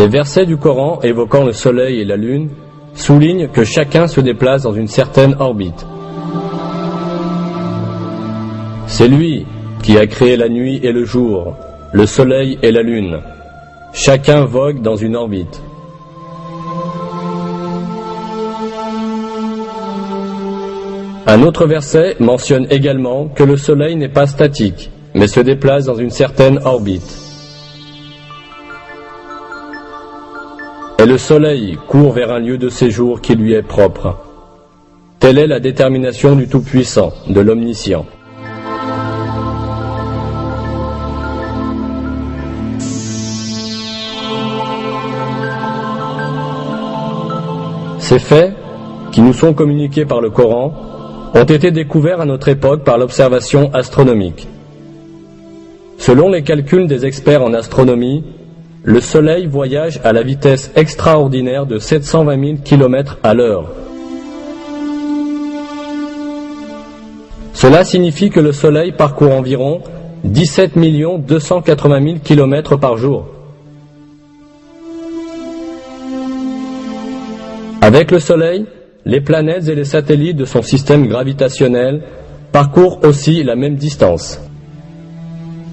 Les versets du Coran évoquant le soleil et la lune soulignent que chacun se déplace dans une certaine orbite. C'est lui qui a créé la nuit et le jour, le soleil et la lune. Chacun vogue dans une orbite. Un autre verset mentionne également que le soleil n'est pas statique, mais se déplace dans une certaine orbite. Et le soleil court vers un lieu de séjour qui lui est propre. Telle est la détermination du Tout-Puissant, de l'Omniscient. Ces faits, qui nous sont communiqués par le Coran, ont été découverts à notre époque par l'observation astronomique. Selon les calculs des experts en astronomie, le Soleil voyage à la vitesse extraordinaire de 720 000 km à l'heure. Cela signifie que le Soleil parcourt environ 17 280 000 km par jour. Avec le Soleil, les planètes et les satellites de son système gravitationnel parcourent aussi la même distance.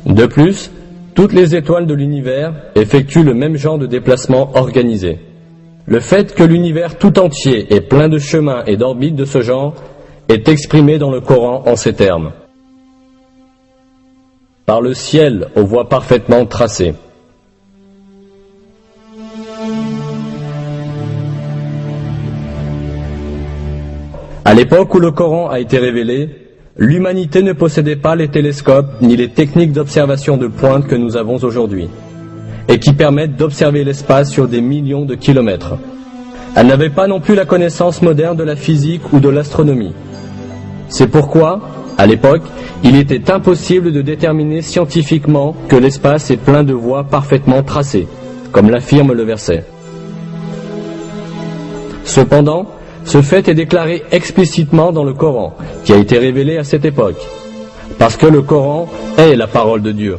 De plus, toutes les étoiles de l'univers effectuent le même genre de déplacement organisé. Le fait que l'univers tout entier est plein de chemins et d'orbites de ce genre est exprimé dans le Coran en ces termes. Par le ciel aux voies parfaitement tracées. À l'époque où le Coran a été révélé, l'humanité ne possédait pas les télescopes ni les techniques d'observation de pointe que nous avons aujourd'hui, et qui permettent d'observer l'espace sur des millions de kilomètres. Elle n'avait pas non plus la connaissance moderne de la physique ou de l'astronomie. C'est pourquoi, à l'époque, il était impossible de déterminer scientifiquement que l'espace est plein de voies parfaitement tracées, comme l'affirme le verset. Cependant, ce fait est déclaré explicitement dans le Coran, qui a été révélé à cette époque, parce que le Coran est la parole de Dieu.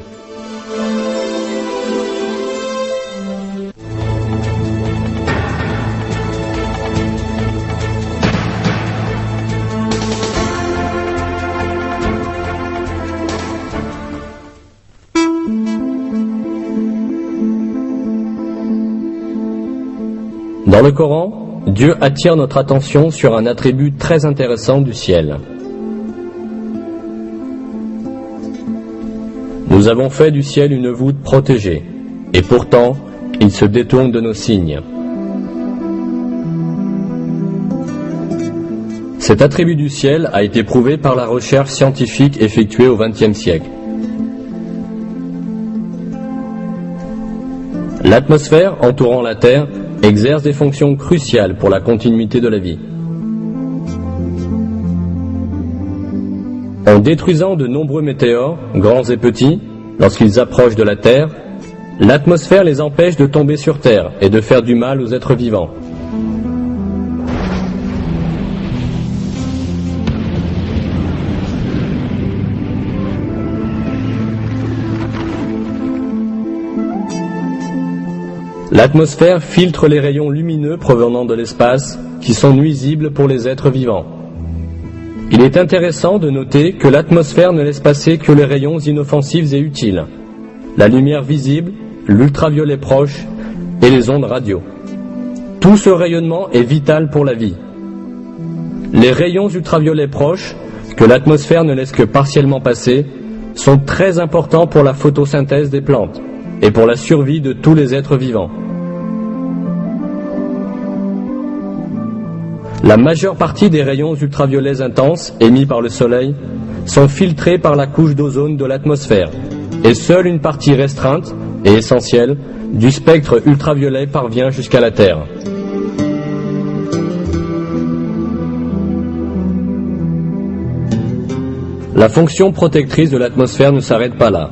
Dans le Coran, Dieu attire notre attention sur un attribut très intéressant du ciel. Nous avons fait du ciel une voûte protégée, et pourtant, il se détourne de nos signes. Cet attribut du ciel a été prouvé par la recherche scientifique effectuée au XXe siècle. L'atmosphère entourant la Terre exerce des fonctions cruciales pour la continuité de la vie. En détruisant de nombreux météores, grands et petits, lorsqu'ils approchent de la Terre, l'atmosphère les empêche de tomber sur Terre et de faire du mal aux êtres vivants. L'atmosphère filtre les rayons lumineux provenant de l'espace qui sont nuisibles pour les êtres vivants. Il est intéressant de noter que l'atmosphère ne laisse passer que les rayons inoffensifs et utiles, la lumière visible, l'ultraviolet proche et les ondes radio. Tout ce rayonnement est vital pour la vie. Les rayons ultraviolets proches, que l'atmosphère ne laisse que partiellement passer, sont très importants pour la photosynthèse des plantes et pour la survie de tous les êtres vivants. La majeure partie des rayons ultraviolets intenses émis par le Soleil sont filtrés par la couche d'ozone de l'atmosphère, et seule une partie restreinte et essentielle du spectre ultraviolet parvient jusqu'à la Terre. La fonction protectrice de l'atmosphère ne s'arrête pas là.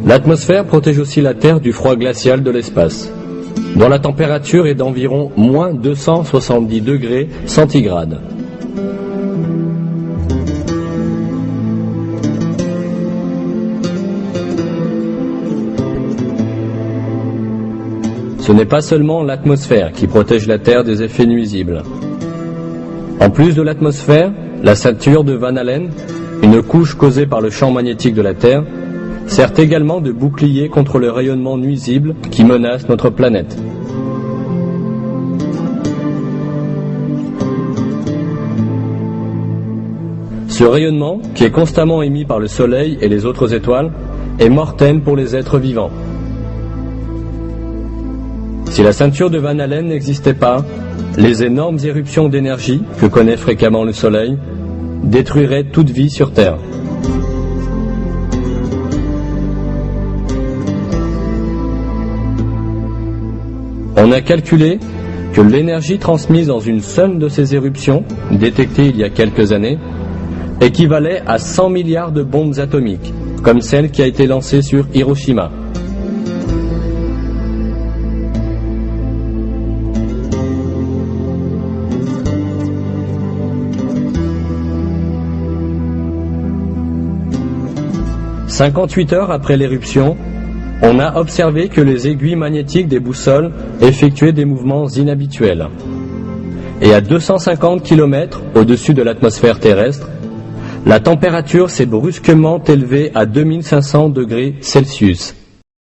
L'atmosphère protège aussi la Terre du froid glacial de l'espace, dont la température est d'environ moins 270 degrés centigrades. ce n'est pas seulement l'atmosphère qui protège la Terre des effets nuisibles. En plus de l'atmosphère, la ceinture de Van Allen, une couche causée par le champ magnétique de la Terre, sert également de bouclier contre le rayonnement nuisible qui menace notre planète. Ce rayonnement, qui est constamment émis par le Soleil et les autres étoiles, est mortel pour les êtres vivants. Si la ceinture de Van Allen n'existait pas, les énormes éruptions d'énergie que connaît fréquemment le Soleil détruiraient toute vie sur Terre. On a calculé que l'énergie transmise dans une seule de ces éruptions, détectée il y a quelques années, équivalait à 100 milliards de bombes atomiques, comme celle qui a été lancée sur Hiroshima. « 58 heures après l'éruption, on a observé que les aiguilles magnétiques des boussoles effectuaient des mouvements inhabituels. Et à 250 km au-dessus de l'atmosphère terrestre, la température s'est brusquement élevée à 2500 degrés Celsius.